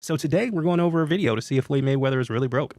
So today we're going over a video to see if Floyd Mayweather is really broke.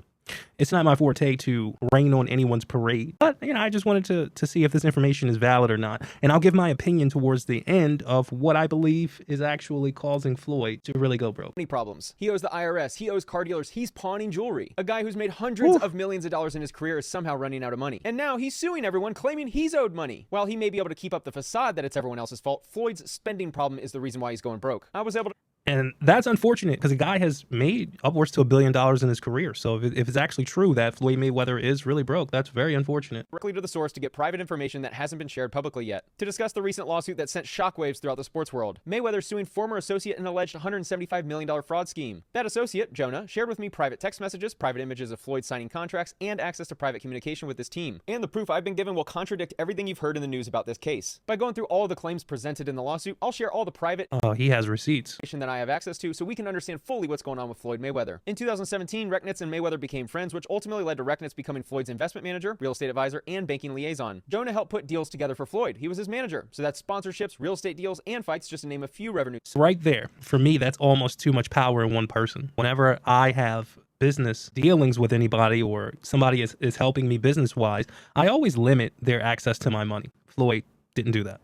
It's not my forte to rain on anyone's parade, but I just wanted to see if this information is valid or not. And I'll give my opinion towards the end of what I believe is actually causing Floyd to really go broke. Many problems. He owes the IRS, he owes car dealers, he's pawning jewelry. A guy who's made hundreds of millions of dollars in his career is somehow running out of money. And now he's suing everyone, claiming he's owed money. While he may be able to keep up the facade that it's everyone else's fault, Floyd's spending problem is the reason why he's going broke. I was able to... And that's unfortunate because the guy has made upwards to $1 billion in his career. So if it's actually true that Floyd Mayweather is really broke, that's very unfortunate. Directly to the source to get private information that hasn't been shared publicly yet. To discuss the recent lawsuit that sent shockwaves throughout the sports world. Mayweather suing former associate in an alleged $175 million fraud scheme. That associate, Jona, shared with me private text messages, private images of Floyd signing contracts, and access to private communication with his team. And the proof I've been given will contradict everything you've heard in the news about this case. By going through all of the claims presented in the lawsuit, I'll share all the private he has receipts that I have access to so we can understand fully what's going on with Floyd Mayweather. In 2017, Rechnitz and Mayweather became friends, which ultimately led to Rechnitz becoming Floyd's investment manager, real estate advisor, and banking liaison. Jona helped put deals together for Floyd. He was his manager. So that's sponsorships, real estate deals, and fights, just to name a few revenue. Right there, for me, that's almost too much power in one person. Whenever I have business dealings with anybody or somebody is helping me business-wise, I always limit their access to my money. Floyd didn't do that.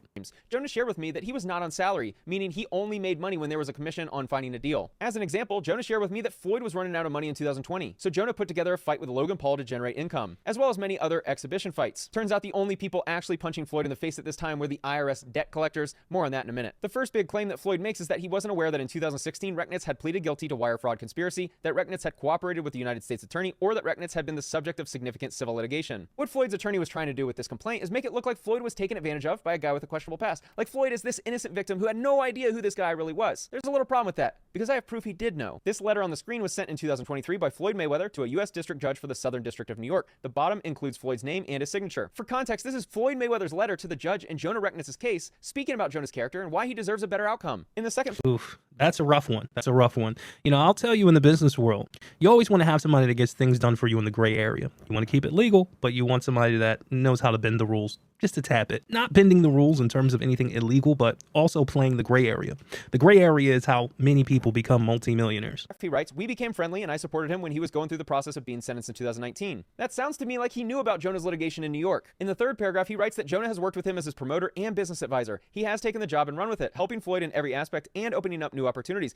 Jona shared with me that he was not on salary, meaning he only made money when there was a commission on finding a deal. As an example, Jona shared with me that Floyd was running out of money in 2020, so Jona put together a fight with Logan Paul to generate income, as well as many other exhibition fights. Turns out the only people actually punching Floyd in the face at this time were the IRS debt collectors. More on that in a minute. The first big claim that Floyd makes is that he wasn't aware that in 2016 Rechnitz had pleaded guilty to wire fraud conspiracy, that Rechnitz had cooperated with the United States attorney, or that Rechnitz had been the subject of significant civil litigation. What Floyd's attorney was trying to do with this complaint is make it look like Floyd was taken advantage of by a guy with a questionable past. Like Floyd is this innocent victim who had no idea who this guy really was. There's a little problem with that, because I have proof he did know. This letter on the screen was sent in 2023 by Floyd Mayweather to a U.S. district judge for the Southern District of New York. The bottom includes Floyd's name and his signature. For context, this is Floyd Mayweather's letter to the judge in Jona Rechnitz's case, speaking about Jona's character and why he deserves a better outcome. In the second... Oof, that's a rough one. That's a rough one. I'll tell you, in the business world, you always want to have somebody that gets things done for you in the gray area. You want to keep it legal, but you want somebody that knows how to bend the rules just a tad bit. Not bending the rules in terms of anything illegal, but also playing the gray area. The gray area is how many people become multimillionaires. He writes, "We became friendly and I supported him when he was going through the process of being sentenced in 2019. That sounds to me like he knew about Jona's litigation in New York." In the third paragraph, he writes that Jona has worked with him as his promoter and business advisor. He has taken the job and run with it, helping Floyd in every aspect and opening up new opportunities.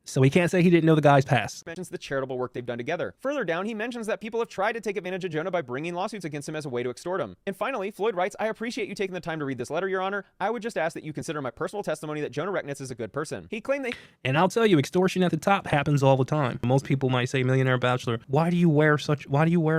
So he can't say he didn't know the guy's past. Mentions the charitable work they've done together. Further down, he mentions that people have tried to take advantage of Jona by bringing lawsuits against him as a way to extort him. And finally, Floyd writes, "I appreciate you taking the time to read this letter, Your Honor. I would just ask that you consider my personal testimony that Jona Rechnitz is a good person." He claimed that... And I'll tell you, extortion at the top happens all the time. Most people might say, Millionaire Bachelor, why do you wear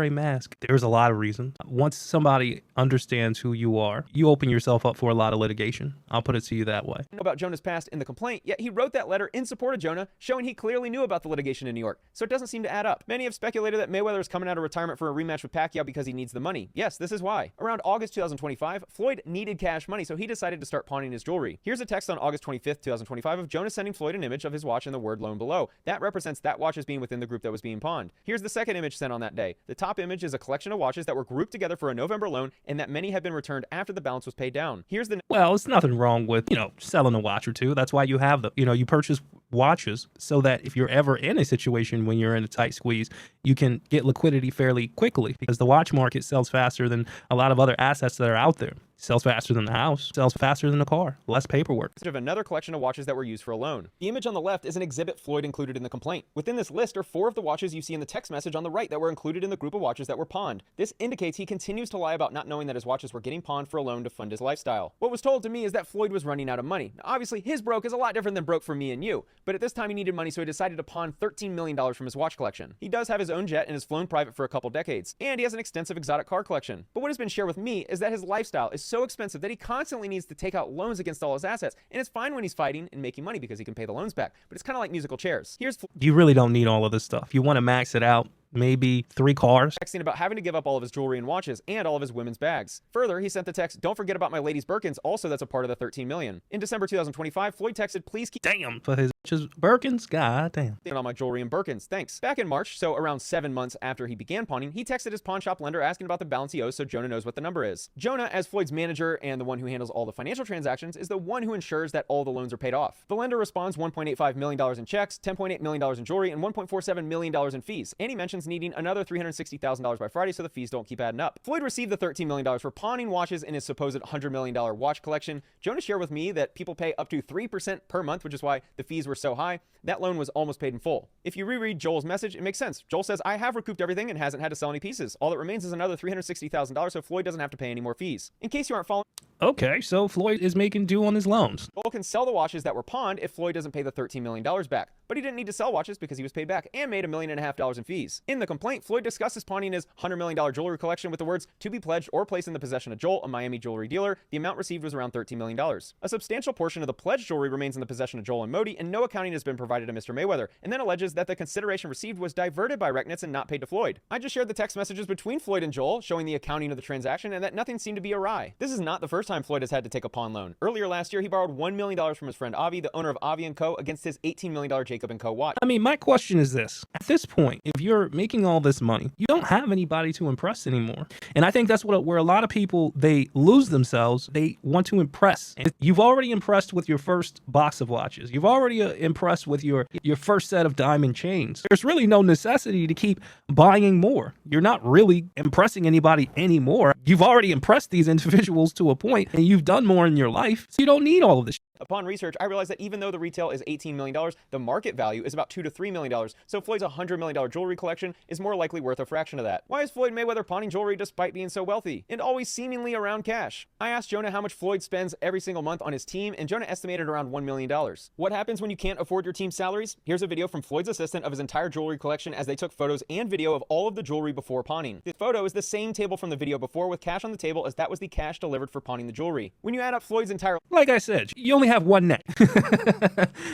a mask? There's a lot of reasons. Once somebody understands who you are, you open yourself up for a lot of litigation. I'll put it to you that way. About Jona's past in the complaint, yet he wrote that letter in support of Jona, showing he clearly knew about the litigation in New York. So it doesn't seem to add up. Many have speculated that Mayweather is coming out of retirement for a rematch with Pacquiao because he needs the money. Yes, this is why. Around August 2025, Floyd needed cash money, so he decided to start pawning his jewelry. Here's a text on August 25th, 2025 of Jona sending Floyd an image of his watch and the word loan below. That represents that watch as being within the group that was being pawned. Here's the second image sent on that day. The top image is a collection of watches that were grouped together for a November loan and that many had been returned after the balance was paid down. Here's the... Well, it's nothing wrong with, selling a watch or two. That's why you have you purchase watches so that if you're ever in a situation when you're in a tight squeeze, you can get liquidity fairly quickly, because the watch market sells faster than a lot of other assets that are out there. Sells faster than the house, sells faster than the car, less paperwork. Of another collection of watches that were used for a loan. The image on the left is an exhibit Floyd included in the complaint. Within this list are 4 of the watches you see in the text message on the right that were included in the group of watches that were pawned. This indicates he continues to lie about not knowing that his watches were getting pawned for a loan to fund his lifestyle. What was told to me is that Floyd was running out of money. Now, obviously, his broke is a lot different than broke for me and you, but at this time he needed money, so he decided to pawn $13 million from his watch collection. He does have his own jet and has flown private for a couple decades, and he has an extensive exotic car collection. But what has been shared with me is that his lifestyle is so expensive that he constantly needs to take out loans against all his assets, and it's fine when he's fighting and making money because he can pay the loans back, but it's kind of like musical chairs. You really don't need all of this stuff. You want to max it out, maybe 3 cars. Texting about having to give up all of his jewelry and watches and all of his women's bags. Further, he sent the text, "Don't forget about my ladies' Birkins, also that's a part of the 13 million." In December 2025, Floyd texted, "Please keep Damn, for his Birkins, god damn. on my jewelry and Birkins, thanks." Back in March, so around 7 months after he began pawning, he texted his pawn shop lender asking about the balance he owes so Jona knows what the number is. Jona, as Floyd's manager and the one who handles all the financial transactions, is the one who ensures that all the loans are paid off. The lender responds $1.85 million in checks, $10.8 million in jewelry, and $1.47 million in fees. And he mentions needing another $360,000 by Friday so the fees don't keep adding up. Floyd received the $13 million for pawning watches in his supposed $100 million watch collection. Jona shared with me that people pay up to 3% per month, which is why the fees were so high. That loan was almost paid in full. If you reread Joel's message, it makes sense. Joel says, "I have recouped everything and hasn't had to sell any pieces. All that remains is another $360,000 so Floyd doesn't have to pay any more fees." In case you aren't following, Okay, so Floyd is making due on his loans. Joel can sell the watches that were pawned if Floyd doesn't pay the $13 million back. But he didn't need to sell watches because he was paid back and made $1.5 million in fees. In the complaint, Floyd discusses pawning his $100 million jewelry collection with the words, "to be pledged or placed in the possession of Joel, a Miami jewelry dealer." The amount received was around $13 million. A substantial portion of the pledged jewelry remains in the possession of Joel and Modi, and no accounting has been provided to Mr. Mayweather, and then alleges that the consideration received was diverted by Rechnitz and not paid to Floyd. I just shared the text messages between Floyd and Joel showing the accounting of the transaction and that nothing seemed to be awry. This is not the first time Floyd has had to take a pawn loan. Earlier last year, he borrowed $1 million from his friend Avi, the owner of Avi & Co., against his $18 million Jacob & Co. watch. I mean, my question is this. At this point, if you're making all this money, you don't have anybody to impress anymore. And I think that's where a lot of people, they lose themselves. They want to impress. And you've already impressed with your first box of watches. You've already impressed with your first set of diamond chains. There's really no necessity to keep buying more. You're not really impressing anybody anymore. You've already impressed these individuals to a point, and you've done more in your life, so you don't need all of this. Upon research, I realized that even though the retail is $18 million, the market value is about $2 to $3 million. So Floyd's $100 million jewelry collection is more likely worth a fraction of that. Why is Floyd Mayweather pawning jewelry despite being so wealthy and always seemingly around cash? I asked Jona how much Floyd spends every single month on his team, and Jona estimated around $1 million. What happens when you can't afford your team's salaries? Here's a video from Floyd's assistant of his entire jewelry collection as they took photos and video of all of the jewelry before pawning. This photo is the same table from the video before with cash on the table, as that was the cash delivered for pawning the jewelry. When you add up Floyd's entire... Like I said, you only have one neck.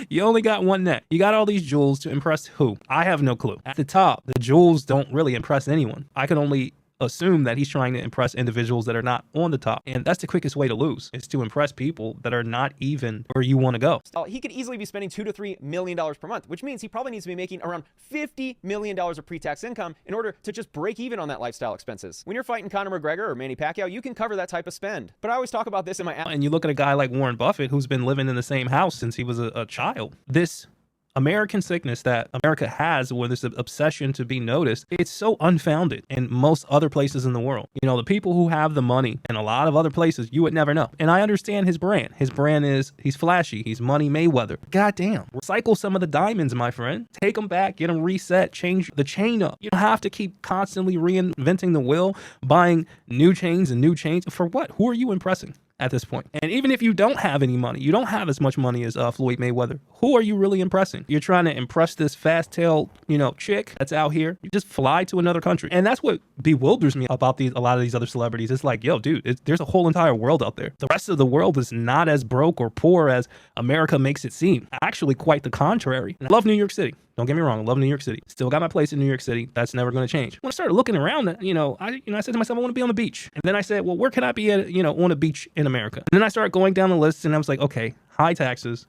You only got one neck. You got all these jewels to impress who? I have no clue. At the top, the jewels don't really impress anyone. I can only assume that he's trying to impress individuals that are not on the top. And that's the quickest way to lose, is to impress people that are not even where you want to go. He could easily be spending $2 to $3 million per month, which means he probably needs to be making around $50 million of pre-tax income in order to just break even on that lifestyle expenses. When you're fighting Conor McGregor or Manny Pacquiao, you can cover that type of spend. But I always talk about this in my... And you look at a guy like Warren Buffett, who's been living in the same house since he was a child. This American sickness that America has, where this obsession to be noticed, it's so unfounded in most other places in the world. You know, the people who have the money in a lot of other places, you would never know. And I understand his brand. His brand is, he's flashy. He's Money Mayweather. Goddamn. Recycle some of the diamonds, my friend. Take them back, get them reset, change the chain up. You don't have to keep constantly reinventing the wheel, buying new chains and new chains. For what? Who are you impressing at this point? And even if you don't have any money, you don't have as much money as Floyd Mayweather, who are you really impressing? You're trying to impress this fast-tailed, chick that's out here. You just fly to another country. And that's what bewilders me about a lot of these other celebrities. It's like, yo, dude, there's a whole entire world out there. The rest of the world is not as broke or poor as America makes it seem. Actually, quite the contrary. And I love New York City. Don't get me wrong. I love New York City. Still got my place in New York City. That's never going to change. When I started looking around, I said to myself, I want to be on the beach. And then I said, well, where can I be at, on a beach in America? And then I started going down the list, and I was like, okay, high taxes,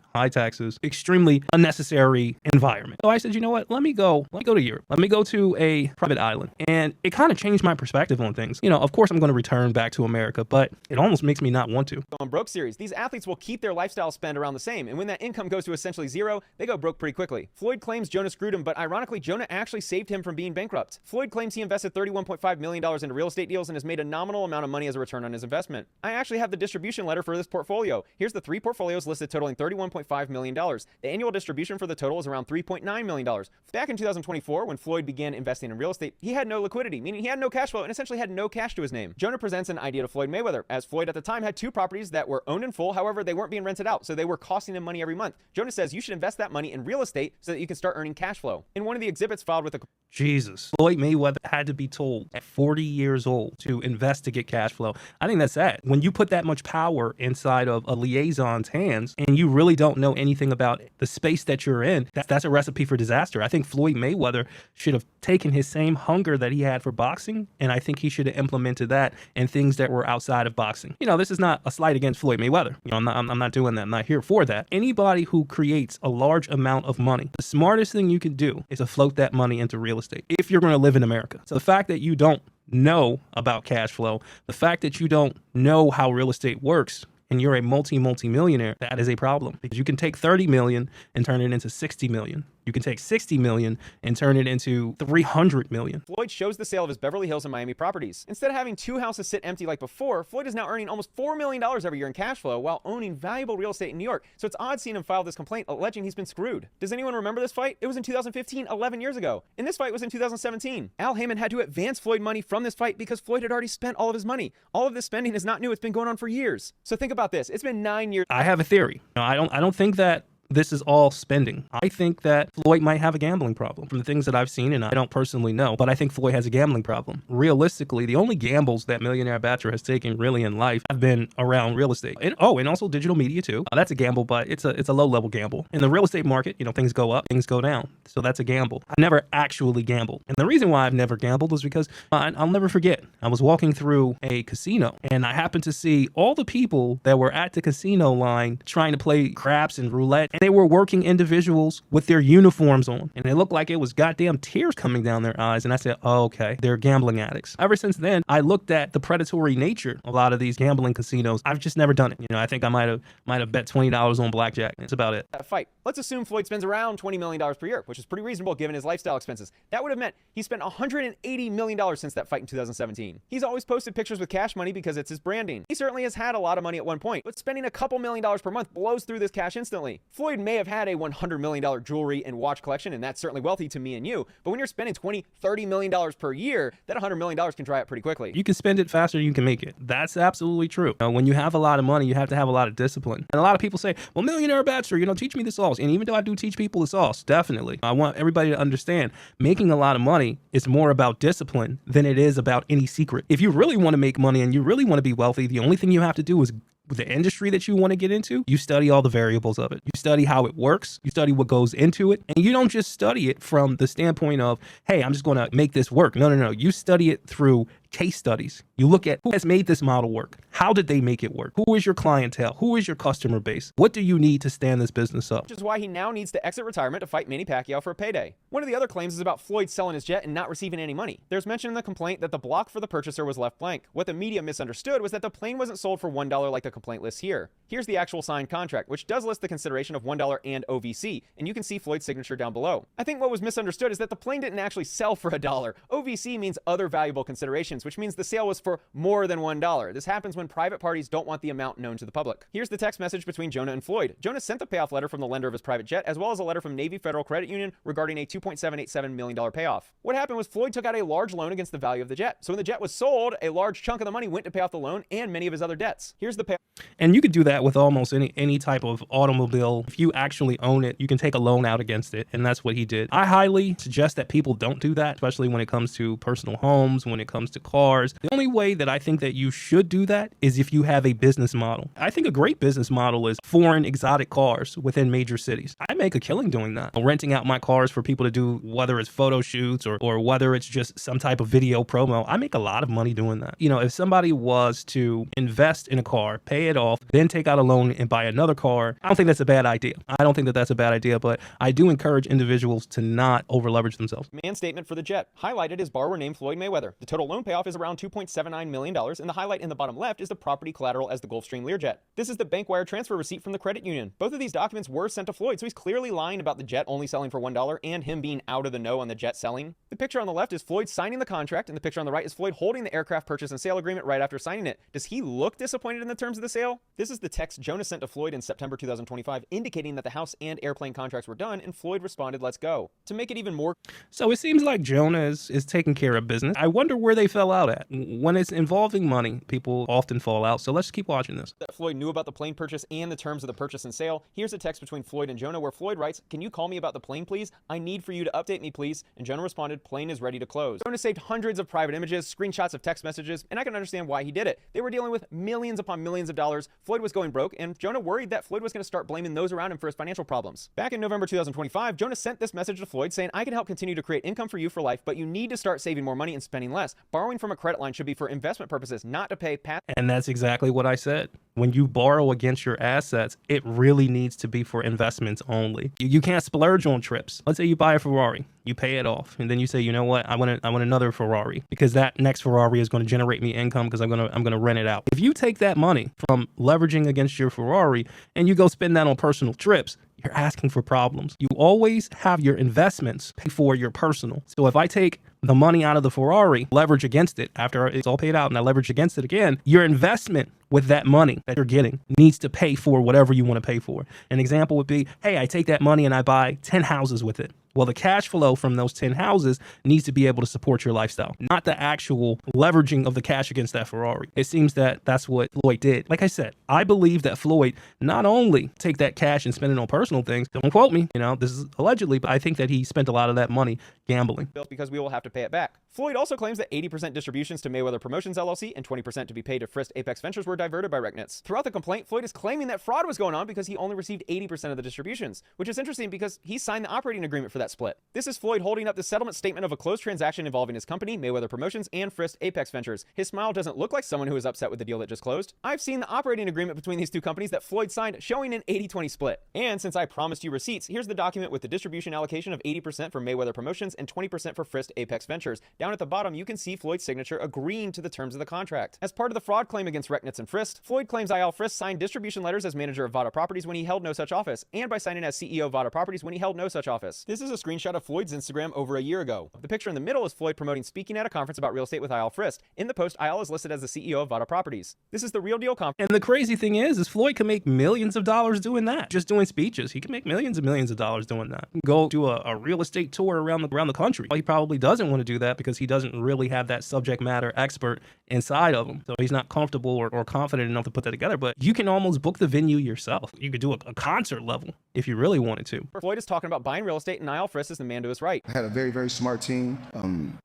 extremely unnecessary environment. So I said, you know what? Let me go to Europe. Let me go to a private island. And it kind of changed my perspective on things. Of course I'm going to return back to America, but it almost makes me not want to. On Broke Series, these athletes will keep their lifestyle spend around the same. And when that income goes to essentially zero, they go broke pretty quickly. Floyd claims Jona screwed him, but ironically, Jona actually saved him from being bankrupt. Floyd claims he invested $31.5 million into real estate deals and has made a nominal amount of money as a return on his investment. I actually have the distribution letter for this portfolio. Here's the 3 portfolios listed totaling $31.5 million. The annual distribution for the total is around $3.9 million. Back in 2024, when Floyd began investing in real estate, he had no liquidity, meaning he had no cash flow and essentially had no cash to his name. Jona presents an idea to Floyd Mayweather, as Floyd at the time had 2 properties that were owned in full, however, they weren't being rented out, so they were costing him money every month. Jona says you should invest that money in real estate so that you can start earning cash flow. In one of the exhibits filed with the... Jesus. Floyd Mayweather had to be told at 40 years old to invest to get cash flow. I think that's sad. When you put that much power inside of a liaison's hands, funds and you really don't know anything about the space that you're in, that's a recipe for disaster. I think Floyd Mayweather should have taken his same hunger that he had for boxing, and I think he should have implemented that in things that were outside of boxing. This is not a slight against Floyd Mayweather. I'm not doing that. I'm not here for that. Anybody who creates a large amount of money, the smartest thing you can do is to float that money into real estate if you're going to live in America. So the fact that you don't know about cash flow, the fact that you don't know how real estate works, and you're a multi-millionaire, that is a problem, because you can take 30 million and turn it into 60 million. You can take 60 million and turn it into 300 million. Floyd shows the sale of his Beverly Hills and Miami properties. Instead of having 2 houses sit empty like before, Floyd is now earning almost $4 million every year in cash flow while owning valuable real estate in New York. So it's odd seeing him file this complaint alleging he's been screwed. Does anyone remember this fight? It was in 2015, 11 years ago. And this fight was in 2017. Al Heyman had to advance Floyd money from this fight because Floyd had already spent all of his money. All of this spending is not new. It's been going on for years. So think about this. It's been 9 years. I have a theory. I don't think that this is all spending. I think that Floyd might have a gambling problem from the things that I've seen, and I don't personally know, but I think Floyd has a gambling problem. Realistically, the only gambles that Millionaire Bachelor has taken really in life have been around real estate. And also digital media too. That's a gamble, but it's a low-level gamble. In the real estate market, things go up, things go down. So that's a gamble. I've never actually gambled. And the reason why I've never gambled is because I'll never forget. I was walking through a casino, and I happened to see all the people that were at the casino line trying to play craps and roulette. And they were working individuals with their uniforms on, and it looked like it was goddamn tears coming down their eyes. And I said, oh, okay, they're gambling addicts. Ever since then, I looked at the predatory nature of a lot of these gambling casinos. I've just never done it. I think I might have bet $20 on blackjack. That's about it. That fight. Let's assume Floyd spends around $20 million per year, which is pretty reasonable given his lifestyle expenses. That would have meant he spent $180 million since that fight in 2017. He's always posted pictures with cash money because it's his branding. He certainly has had a lot of money at one point, but spending a couple $1 million per month blows through this cash instantly. Floyd may have had a $100 million jewelry and watch collection, and that's certainly wealthy to me and you, but when you're spending $20-30 million per year, that $100 million can dry up pretty quickly. You can spend it faster than you can make it. That's absolutely true. When you have a lot of money, you have to have a lot of discipline. And a lot of people say, well, Millionaire Bachelor, teach me the sauce. And even though I do teach people the sauce, definitely, I want everybody to understand making a lot of money is more about discipline than it is about any secret. If you really want to make money and you really want to be wealthy, the only thing you have to do is the industry that you want to get into, you study all the variables of it. You study how it works. You study what goes into it. And you don't just study it from the standpoint of, hey, I'm just going to make this work. No. You study it through case studies. You look at who has made this model work. How did they make it work? Who is your clientele? Who is your customer base? What do you need to stand this business up? Which is why he now needs to exit retirement to fight Manny Pacquiao for a payday. One of the other claims is about Floyd selling his jet and not receiving any money. There's mention in the complaint that the block for the purchaser was left blank. What the media misunderstood was that the plane wasn't sold for $1 like the complaint lists here. Here's the actual signed contract, which does list the consideration of $1 and OVC, and you can see Floyd's signature down below. I think what was misunderstood is that the plane didn't actually sell for $1. OVC means other valuable considerations, which means the sale was for more than $1. This happens when private parties don't want the amount known to the public. Here's the text message between Jona and Floyd. Jona sent the payoff letter from the lender of his private jet, as well as a letter from Navy Federal Credit Union regarding a $2.787 million payoff. What happened was Floyd took out a large loan against the value of the jet. So when the jet was sold, a large chunk of the money went to pay off the loan and many of his other debts. Here's the payoff. And you could do that with almost any type of automobile. If you actually own it, you can take a loan out against it, and that's what he did. I highly suggest that people don't do that, especially when it comes to personal homes, when it comes to cars. The only way that I think that you should do that is if you have a business model. I think a great business model is foreign exotic cars within major cities. I make a killing doing that. Renting out my cars for people to do, whether it's photo shoots or whether it's just some type of video promo. I make a lot of money doing that. If somebody was to invest in a car, pay it off, then take out a loan and buy another car, I don't think that's a bad idea. I don't think that that's a bad idea, but I do encourage individuals to not over leverage themselves. Man statement for the jet. Highlighted is borrower named Floyd Mayweather. The total loan payoff is around $2.79 million, and the highlight in the bottom left is the property collateral as the Gulfstream Learjet. This is the bank wire transfer receipt from the credit union. Both of these documents were sent to Floyd, so he's clearly lying about the jet only selling for $1 and him being out of the know on the jet selling. The picture on the left is Floyd signing the contract, and the picture on the right is Floyd holding the aircraft purchase and sale agreement right after signing it. Does he look disappointed in the terms of the sale? This is the text Jona sent to Floyd in September 2025, indicating that the house and airplane contracts were done, and Floyd responded, "Let's go." To make it even more... So it seems like Jona is taking care of business. I wonder where they fell fell out at. When it's involving money, people often fall out. So let's keep watching this. That Floyd knew about the plane purchase and the terms of the purchase and sale. Here's a text between Floyd and Jona where Floyd writes, "Can you call me about the plane, please? I need for you to update me, please." And Jona responded, "Plane is ready to close." Jona saved hundreds of private images, screenshots of text messages, and I can understand why he did it. They were dealing with millions upon millions of dollars. Floyd was going broke, and Jona worried that Floyd was going to start blaming those around him for his financial problems. Back in November 2025, Jona sent this message to Floyd saying, "I can help continue to create income for you for life, but you need to start saving more money and spending less. Borrowing from a credit line should be for investment purposes, not to pay past." And that's exactly what I said. When you borrow against your assets, it really needs to be for investments only. You can't splurge on trips. Let's say you buy a Ferrari, you pay it off, and then you say, you know what, I want another Ferrari because that next Ferrari is going to generate me income because I'm gonna rent it out. If you take that money from leveraging against your Ferrari and you go spend that on personal trips, you're asking for problems. You always have your investments pay for your personal. So if I take the money out of the Ferrari, leverage against it after it's all paid out, and I leverage against it again, your investment with that money that you're getting needs to pay for whatever you want to pay for. An example would be, hey, I take that money and I buy 10 houses with it. Well, the cash flow from those 10 houses needs to be able to support your lifestyle, not the actual leveraging of the cash against that Ferrari. It seems that that's what Floyd did. Like I said, I believe that Floyd not only take that cash and spend it on personal things, don't quote me, this is allegedly, but I think that he spent a lot of that money gambling. Because we will have to pay it back. Floyd also claims that 80% distributions to Mayweather Promotions LLC and 20% to be paid to Frist Apex Ventures were diverted by Rechnitz. Throughout the complaint, Floyd is claiming that fraud was going on because he only received 80% of the distributions, which is interesting because he signed the operating agreement for that split. This is Floyd holding up the settlement statement of a closed transaction involving his company, Mayweather Promotions, and Frist Apex Ventures. His smile doesn't look like someone who is upset with the deal that just closed. I've seen the operating agreement between these two companies that Floyd signed showing an 80-20 split. And since I promised you receipts, here's the document with the distribution allocation of 80% for Mayweather Promotions and 20% for Frist Apex Ventures. Down at the bottom, you can see Floyd's signature agreeing to the terms of the contract. As part of the fraud claim against Rechnitz and Frist, Floyd claims IL Frist signed distribution letters as manager of Vada Properties when he held no such office, and by signing as CEO of Vada Properties when he held no such office. This is a screenshot of Floyd's Instagram over a year ago. The picture in the middle is Floyd promoting speaking at a conference about real estate with IL Frist. In the post, IL is listed as the CEO of Vada Properties. This is the Real Deal conference. And the crazy thing is Floyd can make millions of dollars doing that. Just doing speeches. He can make millions and millions of dollars doing that. Go do a real estate tour around the country. Well, he probably doesn't want to do that because he doesn't really have that subject matter expert inside of him. So he's not comfortable or confident enough to put that together. But you can almost book the venue yourself. You could do a concert level if you really wanted to. Floyd is talking about buying real estate, and IL Frist is the man to his right. I had a very, very smart team,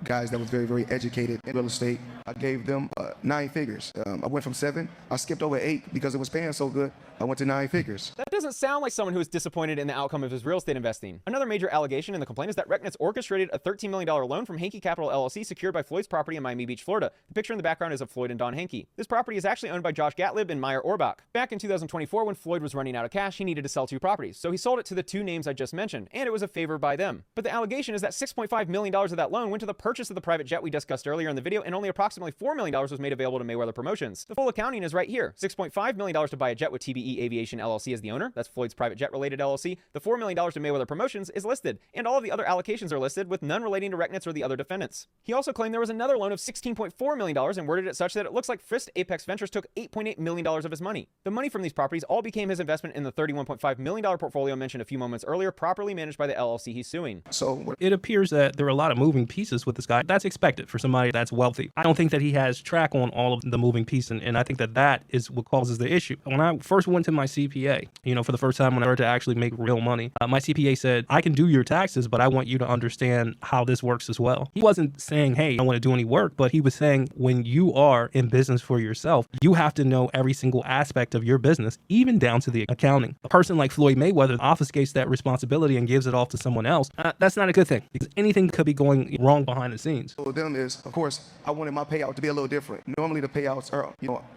guys that was very, very educated in real estate. I gave them 9 figures. I went from 7. I skipped over 8 because it was paying so good. I went to 9 figures. That doesn't sound like someone who is disappointed in the outcome of his real estate investing. Another major allegation in the complaint is that Rechnitz orchestrated a $13 million loan from Hankey Capital LLC secured by Floyd's property in Miami Beach, Florida. The picture in the background is of Floyd and Don Hankey. This property is actually owned by Josh Gatlib and Meyer Orbach. Back in 2024, when Floyd was running out of cash, he needed to sell 2 properties. So he sold it to the 2 names I just mentioned, and it was a favor by them. But the allegation is that $6.5 million of that loan went to the purchase of the private jet we discussed earlier in the video, and only approximately $4 million was made available to Mayweather Promotions. The full accounting is right here. $6.5 million to buy a jet with TBE Aviation LLC as the owner. That's Floyd's private jet related LLC. The $4 million to Mayweather Promotions is listed, and all of the other allocations are listed with none relating to Rechnitz or the other defendants. He also claimed there was another loan of $16.4 million and worded it such that it looks like Frist Apex Ventures took $8.8 million of his money. The money from these properties all became his investment in the $31.5 million portfolio mentioned a few moments earlier, properly managed by the LLC he's suing. So it appears that there are a lot of moving pieces with this guy. That's expected for somebody that's wealthy. I don't think that he has track on all of the moving pieces, and I think that is what causes the issue. When I first went to my CPA, for the first time when I started to actually make real money, my CPA said, I can do your taxes, but I want you to understand how this works as well. He wasn't saying, hey, I don't want to do any work, but he was saying when you are in business for yourself, you have to know every single aspect of your business, even down to the accounting. A person like Floyd Mayweather obfuscates that responsibility and gives it off to someone else. That's not a good thing because anything could be going wrong behind the scenes. for them is, of course, I wanted my payout to be a little different. Normally the payouts are,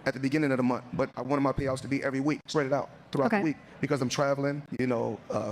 at the beginning of the month, but I wanted my payouts to be every week, spread it out throughout the week because I'm traveling,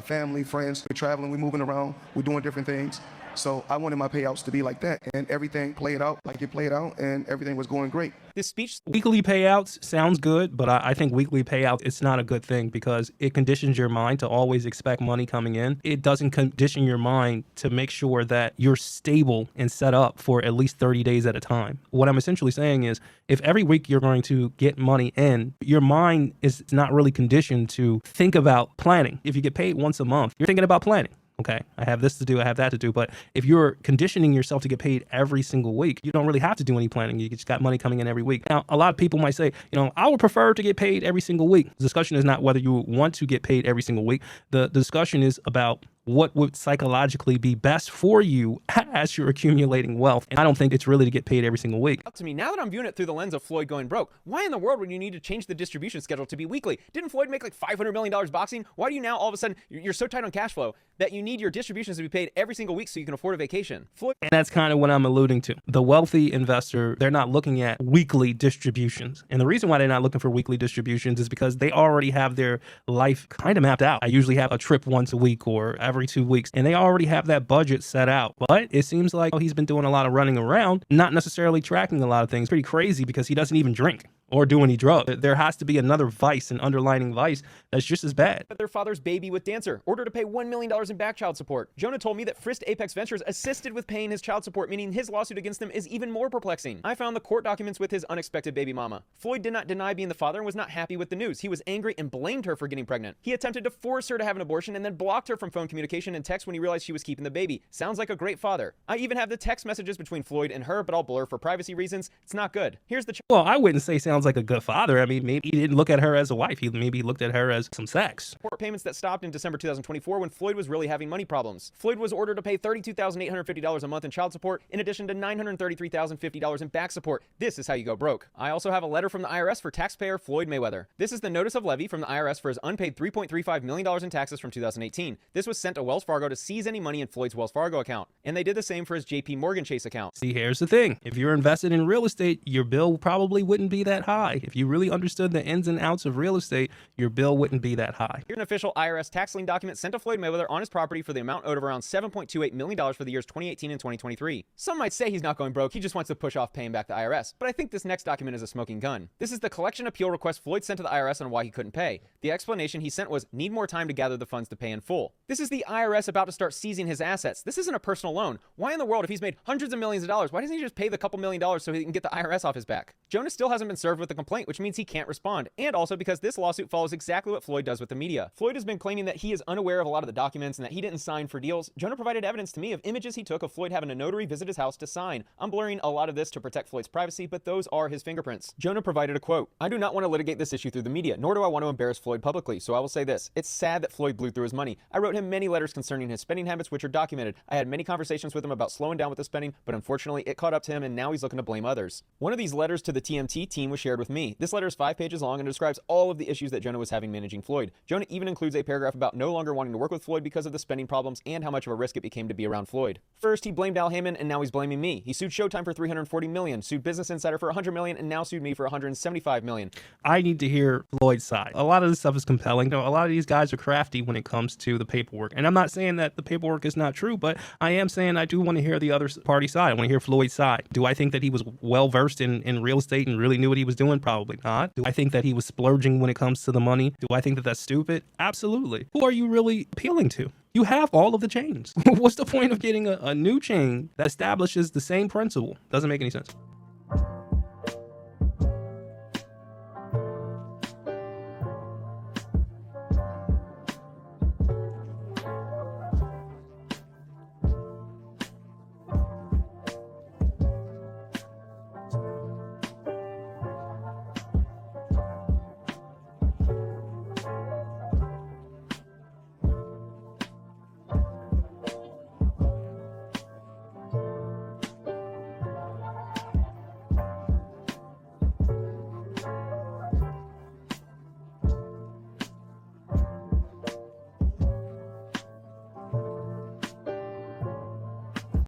family, friends, we're traveling, we're moving around, we're doing different things. So I wanted my payouts to be like that, and everything played out like it played out, and everything was going great. This speech... Weekly payouts sounds good, but I think weekly payouts, it's not a good thing because it conditions your mind to always expect money coming in. It doesn't condition your mind to make sure that you're stable and set up for at least 30 days at a time. What I'm essentially saying is if every week you're going to get money in, your mind is not really conditioned to think about planning. If you get paid once a month, you're thinking about planning. Okay, I have this to do, I have that to do. But if you're conditioning yourself to get paid every single week, you don't really have to do any planning. You just got money coming in every week. Now, a lot of people might say, I would prefer to get paid every single week. The discussion is not whether you want to get paid every single week. The discussion is about what would psychologically be best for you as you're accumulating wealth. And I don't think it's really to get paid every single week. To me, now that I'm viewing it through the lens of Floyd going broke, why in the world would you need to change the distribution schedule to be weekly? Didn't Floyd make like $500 million boxing? Why do you now all of a sudden, you're so tight on cash flow that you need your distributions to be paid every single week so you can afford a vacation? Floyd. And that's kind of what I'm alluding to. The wealthy investor, they're not looking at weekly distributions. And the reason why they're not looking for weekly distributions is because they already have their life kind of mapped out. I usually have a trip once a week or every 2 weeks, and they already have that budget set out. But it seems like he's been doing a lot of running around, not necessarily tracking a lot of things. Pretty crazy because he doesn't even drink or do any drugs. There has to be another vice, an underlining vice that's just as bad. Their father's baby with dancer, ordered to pay $1 million in back child support. Jona told me that Frist Apex Ventures assisted with paying his child support, meaning his lawsuit against them is even more perplexing. I found the court documents with his unexpected baby mama. Floyd did not deny being the father and was not happy with the news. He was angry and blamed her for getting pregnant. He attempted to force her to have an abortion and then blocked her from phone communication and text when he realized she was keeping the baby. Sounds like a great father. I even have the text messages between Floyd and her, but I'll blur for privacy reasons. It's not good. Here's the Well, I wouldn't say sounds like a good father. I mean, maybe he didn't look at her as a wife. He maybe looked at her as some sex. Support payments that stopped in December 2024 when Floyd was really having money problems. Floyd was ordered to pay $32,850 a month in child support, in addition to $933,050 in back support. This is how you go broke. I also have a letter from the IRS for taxpayer Floyd Mayweather. This is the notice of levy from the IRS for his unpaid $3.35 million in taxes from 2018. This was sent to Wells Fargo to seize any money in Floyd's Wells Fargo account. And they did the same for his JP Morgan Chase account. See, here's the thing. If you're invested in real estate, your bill probably wouldn't be that high. If you really understood the ins and outs of real estate, your bill wouldn't be that high. Here's an official IRS tax lien document sent to Floyd Mayweather on his property for the amount owed of around $7.28 million for the years 2018 and 2023. Some might say he's not going broke, he just wants to push off paying back the IRS, but I think this next document is a smoking gun. This is the collection appeal request Floyd sent to the IRS on why he couldn't pay. The explanation he sent was, need more time to gather the funds to pay in full. This is the IRS about to start seizing his assets. This isn't a personal loan. Why in the world, if he's made hundreds of millions of dollars, why doesn't he just pay the couple $1 million so he can get the IRS off his back? Jona still hasn't been served with the complaint, which means he can't respond, and also because this lawsuit follows exactly what Floyd does with the media. Floyd has been claiming that he is unaware of a lot of the documents and that he didn't sign for deals. Jona provided evidence to me of images he took of Floyd having a notary visit his house to sign. I'm blurring a lot of this to protect Floyd's privacy, but those are his fingerprints. Jona provided a quote, "I do not want to litigate this issue through the media, nor do I want to embarrass Floyd publicly, so I will say this. It's sad that Floyd blew through his money. I wrote him many letters concerning his spending habits, which are documented. I had many conversations with him about slowing down with the spending, but unfortunately it caught up to him and now he's looking to blame others." One of these letters to the TMT team was shared with me. This letter is 5 pages long and describes all of the issues that Jona was having managing Floyd. Jona even includes a paragraph about no longer wanting to work with Floyd because of the spending problems and how much of a risk it became to be around Floyd. First, he blamed Al Heyman and now he's blaming me. He sued Showtime for $340 million, sued Business Insider for $100 million, and now sued me for $175 million. I need to hear Floyd's side. A lot of this stuff is compelling. A lot of these guys are crafty when it comes to the paperwork. And I'm not saying that the paperwork is not true, but I am saying I do want to hear the other party side. I want to hear Floyd's side. Do I think that he was well versed in real estate and really knew what he was doing? Probably not. Do I think that he was splurging when it comes to the money? Do I think that that's stupid? Absolutely. Who are you really appealing to? You have all of the chains. What's the point of getting a new chain that establishes the same principle? Doesn't make any sense.